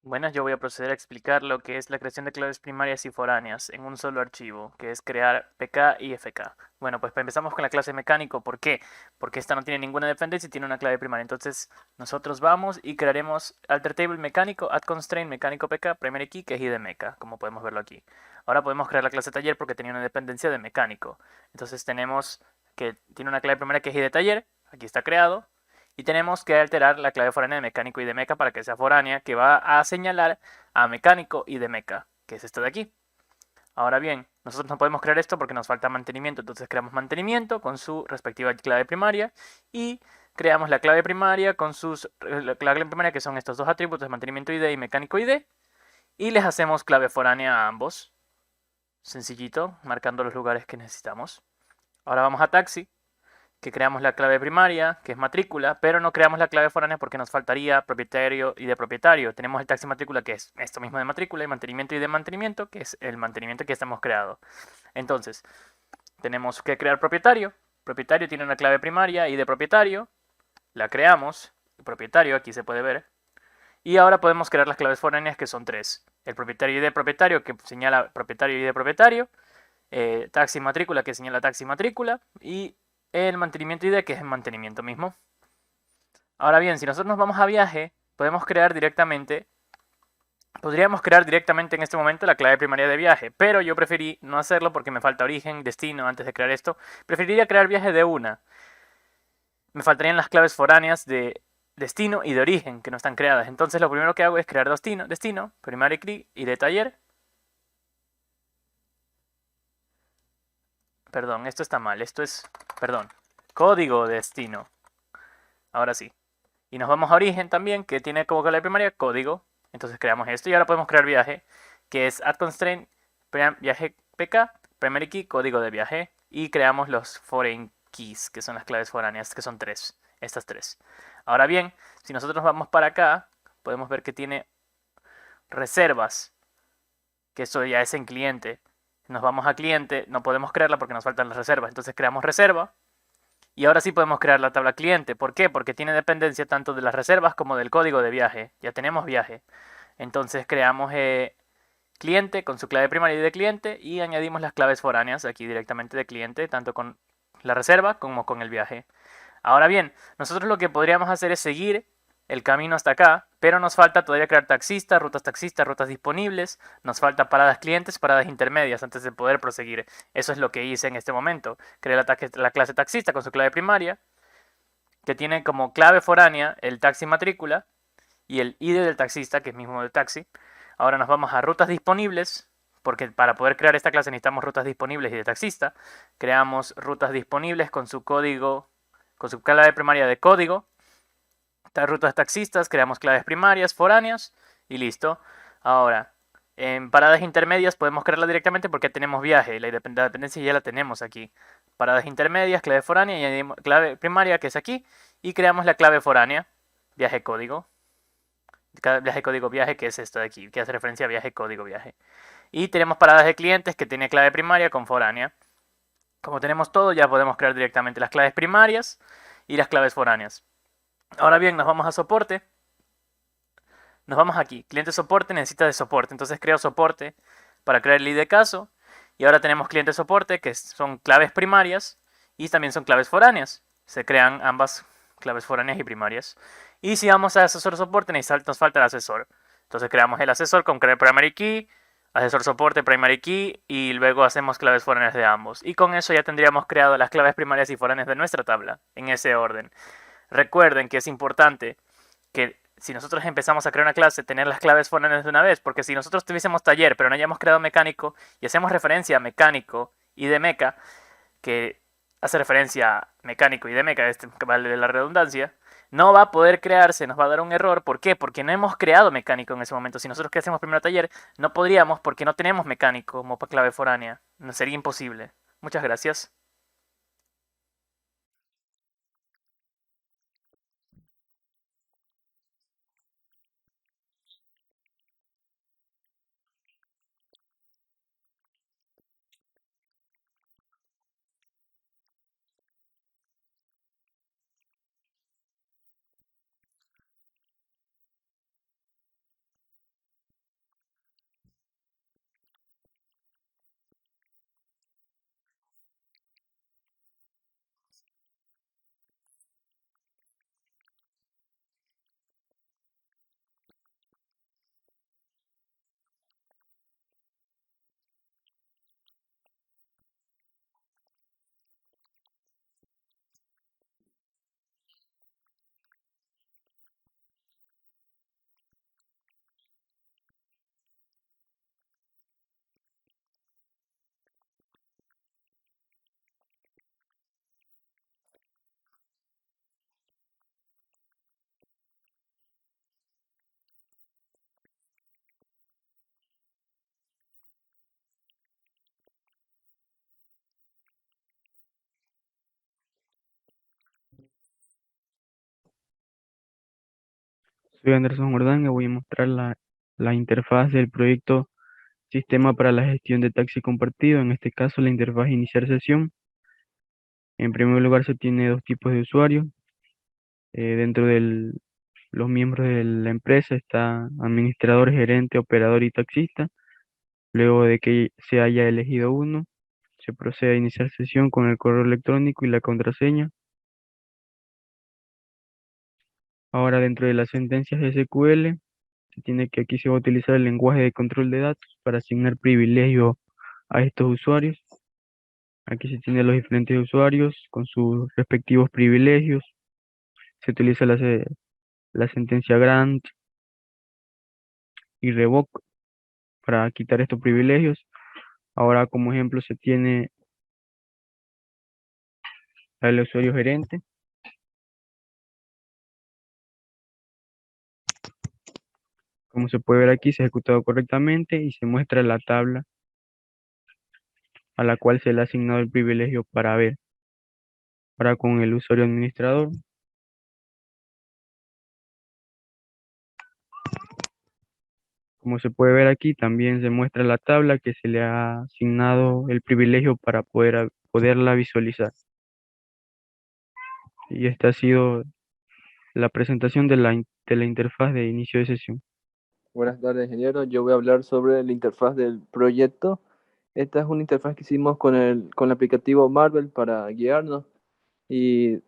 Buenas, yo voy a proceder a explicar lo que es la creación de claves primarias y foráneas en un solo archivo, que es crear PK y FK. Bueno, pues empezamos con la clase mecánico. ¿Por qué? Porque esta no tiene ninguna dependencia y tiene una clave primaria. Entonces, nosotros vamos y crearemos alter table mecánico, add constraint mecánico PK, primary key, que es idmeca, como podemos verlo aquí. Ahora podemos crear la clase taller porque tenía una dependencia de mecánico. Entonces tenemos que tiene una clave primaria que es idtaller, aquí está creado. Y tenemos que alterar la clave foránea de mecánico y de meca para que sea foránea, que va a señalar a mecánico y de meca, que es esto de aquí. Ahora bien, nosotros no podemos crear esto porque nos falta mantenimiento, entonces creamos mantenimiento con su respectiva clave primaria y creamos la clave primaria con la clave primaria que son estos dos atributos, mantenimiento ID y mecánico ID, y les hacemos clave foránea a ambos. Sencillito, marcando los lugares que necesitamos. Ahora vamos a taxi, que creamos la clave primaria, que es matrícula, pero no creamos la clave foránea porque nos faltaría propietario y de propietario. Tenemos el taxi matrícula, que es esto mismo de matrícula, y mantenimiento y de mantenimiento, que es el mantenimiento que estamos creado. Entonces, tenemos que crear propietario. Propietario tiene una clave primaria y de propietario, la creamos. Propietario, aquí se puede ver. Y ahora podemos crear las claves foráneas, que son tres. El propietario y de propietario, que señala propietario y de propietario. Taxi matrícula, que señala taxi matrícula. Y el mantenimiento ID, que es el mantenimiento mismo. Ahora bien, si nosotros nos vamos a viaje, podríamos crear directamente en este momento la clave primaria de viaje, pero yo preferí no hacerlo porque me falta origen, destino antes de crear esto. Preferiría crear viaje de una. Me faltarían las claves foráneas de destino y de origen que no están creadas. Entonces lo primero que hago es crear destino, primary key y de taller. Perdón, esto está mal, perdón, código destino. Ahora sí. Y nos vamos a origen también, que tiene como clave primaria código. Entonces creamos esto y ahora podemos crear viaje, que es add constraint viaje pk, primary key, código de viaje. Y creamos los foreign keys, que son las claves foráneas, que son tres, estas tres. Ahora bien, si nosotros vamos para acá, podemos ver que tiene reservas, que eso ya es en cliente. Nos vamos a cliente, no podemos crearla porque nos faltan las reservas. Entonces creamos reserva. Y ahora sí podemos crear la tabla cliente. ¿Por qué? Porque tiene dependencia tanto de las reservas como del código de viaje. Ya tenemos viaje. Entonces creamos cliente con su clave primaria de cliente y añadimos las claves foráneas aquí directamente de cliente, tanto con la reserva como con el viaje. Ahora bien, nosotros lo que podríamos hacer es seguir el camino hasta acá, pero nos falta todavía crear taxistas, rutas disponibles, nos falta paradas clientes, paradas intermedias antes de poder proseguir. Eso es lo que hice en este momento. Creé la clase taxista con su clave primaria, que tiene como clave foránea el taxi matrícula y el ID del taxista, que es mismo del taxi. Ahora nos vamos a rutas disponibles, porque para poder crear esta clase necesitamos rutas disponibles y de taxista. Creamos rutas disponibles con su código, con su clave primaria de código. Rutas taxistas, creamos claves primarias, foráneas y listo. Ahora, en paradas intermedias podemos crearla directamente porque tenemos viaje, la dependencia ya la tenemos aquí. Paradas intermedias, clave foránea y añadimos clave primaria que es aquí y creamos la clave foránea, viaje código. Viaje código viaje que es esto de aquí, que hace referencia a viaje código viaje. Y tenemos paradas de clientes que tiene clave primaria con foránea. Como tenemos todo, ya podemos crear directamente las claves primarias y las claves foráneas. Ahora bien, nos vamos a soporte. Nos vamos aquí. Cliente soporte necesita de soporte. Entonces creo soporte para crear el ID de caso. Y ahora tenemos cliente soporte que son claves primarias y también son claves foráneas. Se crean ambas claves foráneas y primarias. Y si vamos a asesor soporte nos falta el asesor. Entonces creamos el asesor con primary key, asesor soporte primary key y luego hacemos claves foráneas de ambos. Y con eso ya tendríamos creado las claves primarias y foráneas de nuestra tabla en ese orden. Recuerden que es importante que si nosotros empezamos a crear una clase, tener las claves foráneas de una vez, porque si nosotros tuviésemos taller, pero no hayamos creado mecánico y hacemos referencia a mecánico y de meca, que hace referencia a mecánico y de meca, vale la redundancia, no va a poder crearse, nos va a dar un error. ¿Por qué? Porque no hemos creado mecánico en ese momento. Si nosotros que hacemos primero taller, no podríamos porque no tenemos mecánico como clave foránea. No sería imposible. Muchas gracias. Soy Anderson Jordán y voy a mostrar la interfaz del proyecto Sistema para la Gestión de Taxi Compartido, en este caso la interfaz Iniciar sesión. En primer lugar se tiene dos tipos de usuarios. Dentro de los miembros de la empresa está administrador, gerente, operador y taxista. Luego de que se haya elegido uno, se procede a iniciar sesión con el correo electrónico y la contraseña. Ahora dentro de las sentencias SQL, se tiene que aquí se va a utilizar el lenguaje de control de datos para asignar privilegios a estos usuarios. Aquí se tiene los diferentes usuarios con sus respectivos privilegios. Se utiliza la sentencia grant y revoke para quitar estos privilegios. Ahora como ejemplo se tiene al usuario gerente. Como se puede ver aquí, se ha ejecutado correctamente y se muestra la tabla a la cual se le ha asignado el privilegio para ver. Ahora con el usuario administrador, como se puede ver aquí, también se muestra la tabla que se le ha asignado el privilegio para poderla visualizar. Y esta ha sido la presentación de la interfaz de inicio de sesión. Buenas tardes, ingeniero. Yo voy a hablar sobre la interfaz del proyecto. Esta es una interfaz que hicimos con el aplicativo Marvel para guiarnos y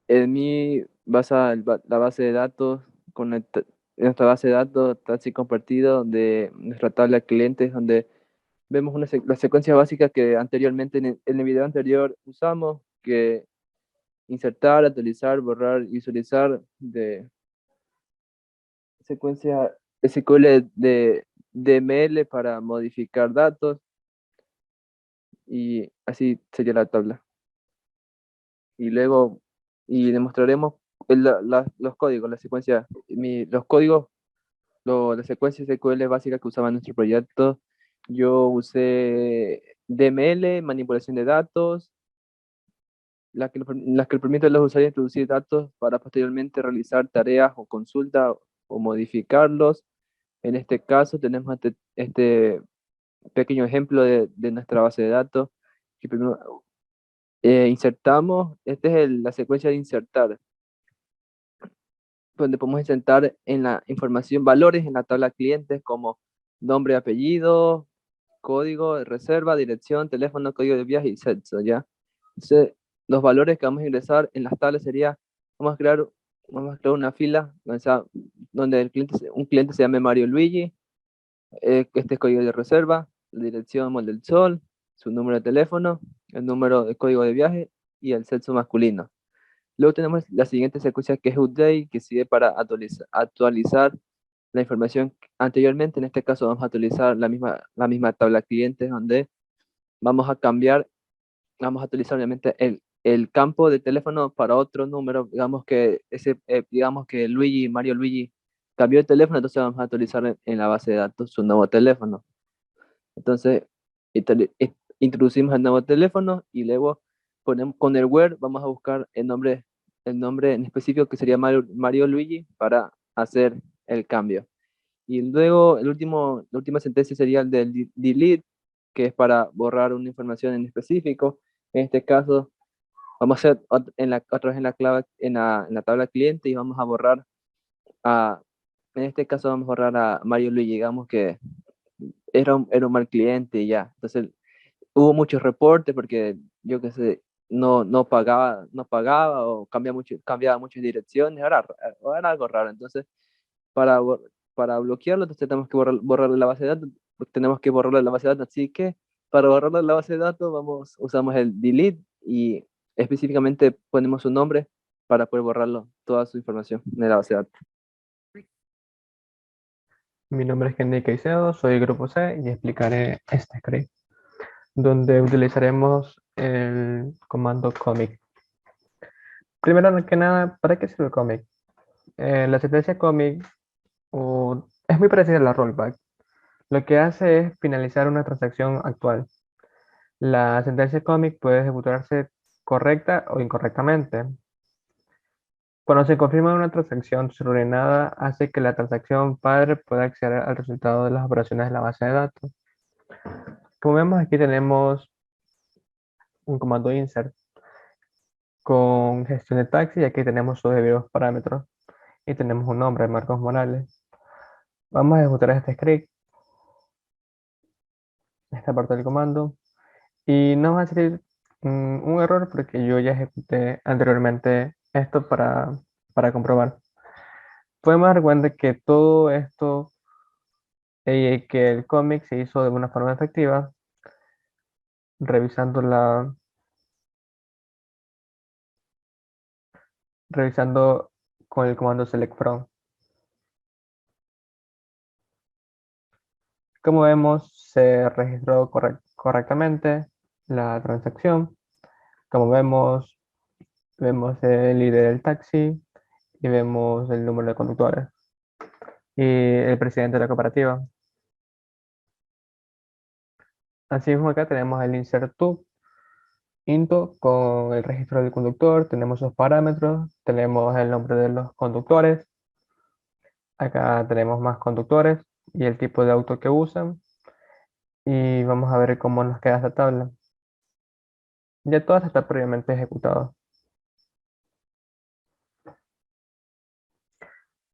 en mí basa la base de datos con nuestra base de datos Taxi compartido de nuestra tabla de clientes donde vemos las secuencias básicas que anteriormente en el video anterior usamos, que insertar, actualizar, borrar, visualizar de secuencia SQL de DML para modificar datos y así sería la tabla. Y luego demostraremos los códigos, la secuencia, los códigos, las secuencias SQL básicas que usaba en nuestro proyecto. Yo usé DML, manipulación de datos, las que permiten a los usuarios introducir datos para posteriormente realizar tareas o consultas o modificarlos. En este caso tenemos este pequeño ejemplo de nuestra base de datos. Que primero insertamos, esta es la secuencia de insertar, donde podemos insertar en la información valores en la tabla clientes como nombre, apellido, código de reserva, dirección, teléfono, código de viaje y sexo, ¿ya? Entonces, los valores que vamos a ingresar en las tablas sería, vamos a crear una fila donde un cliente se llame Mario Luigi, este es código de reserva, la dirección Mall del Sol, su número de teléfono, el número de código de viaje y el sexo masculino. Luego tenemos la siguiente secuencia que es update, que sirve para actualizar la información anteriormente. En este caso vamos a utilizar la misma tabla clientes donde vamos a cambiar, vamos a utilizar obviamente el campo de teléfono para otro número. Digamos que Mario Luigi cambió de teléfono, entonces vamos a utilizar en la base de datos su nuevo teléfono. Entonces, introducimos el nuevo teléfono y luego ponemos con el where, vamos a buscar el nombre en específico que sería Mario Luigi para hacer el cambio. Y luego la última sentencia sería el del delete, que es para borrar una información en específico. En este caso, vamos a hacer otra vez en la tabla cliente y vamos a borrar a, en este caso vamos a borrar a Mario Luigi, digamos que era un mal cliente y ya. Entonces hubo muchos reportes porque yo qué sé, no pagaba o cambiaba muchas direcciones, era algo raro. Entonces, para, para bloquearlo, entonces tenemos que borrarle la base de datos, tenemos que borrarle la base de datos. Así que para borrarle la base de datos, usamos el delete y específicamente ponemos su nombre para poder borrarlo, toda su información de la base de datos. Mi nombre es Kenny Caicedo, soy del Grupo C y explicaré este script, donde utilizaremos el comando commit. Primero que nada, ¿para qué sirve commit? La sentencia commit es muy parecida a la rollback. Lo que hace es finalizar una transacción actual. La sentencia commit puede ejecutarse correcta o incorrectamente. Cuando se confirma una transacción subordinada, hace que la transacción padre pueda acceder al resultado de las operaciones de la base de datos. Como vemos, aquí tenemos un comando insert con gestión de taxi y aquí tenemos sus debidos parámetros y tenemos un nombre, Marcos Morales. Vamos a ejecutar este script, esta parte del comando, y nos va a salir un error porque yo ya ejecuté anteriormente esto para comprobar. Podemos dar cuenta que todo esto, que el cómic se hizo de una forma efectiva, revisando con el comando select from. Como vemos, se registró correctamente la transacción. Como vemos el ID del taxi y vemos el número de conductores y el presidente de la cooperativa. Asimismo, acá tenemos el insert to into con el registro del conductor, tenemos sus parámetros, tenemos el nombre de los conductores. Acá tenemos más conductores y el tipo de auto que usan. Y vamos a ver cómo nos queda esta tabla. Ya todo está previamente ejecutado.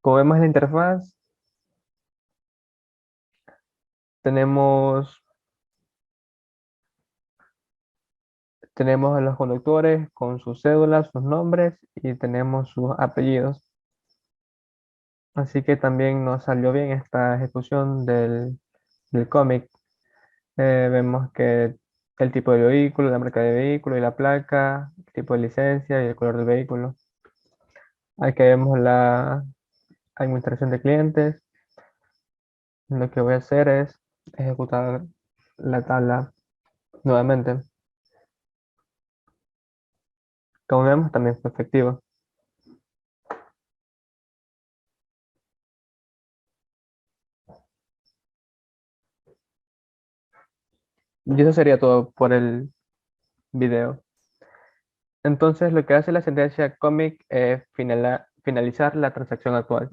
Como vemos en la interfaz, tenemos a los conductores con sus cédulas, sus nombres y tenemos sus apellidos. Así que también nos salió bien esta ejecución del cómic. Vemos que el tipo de vehículo, la marca de vehículo y la placa, el tipo de licencia y el color del vehículo. Aquí vemos la administración de clientes. Lo que voy a hacer es ejecutar la tabla nuevamente. Como vemos, también fue efectivo. Y eso sería todo por el video. Entonces, lo que hace la sentencia comic es finalizar la transacción actual.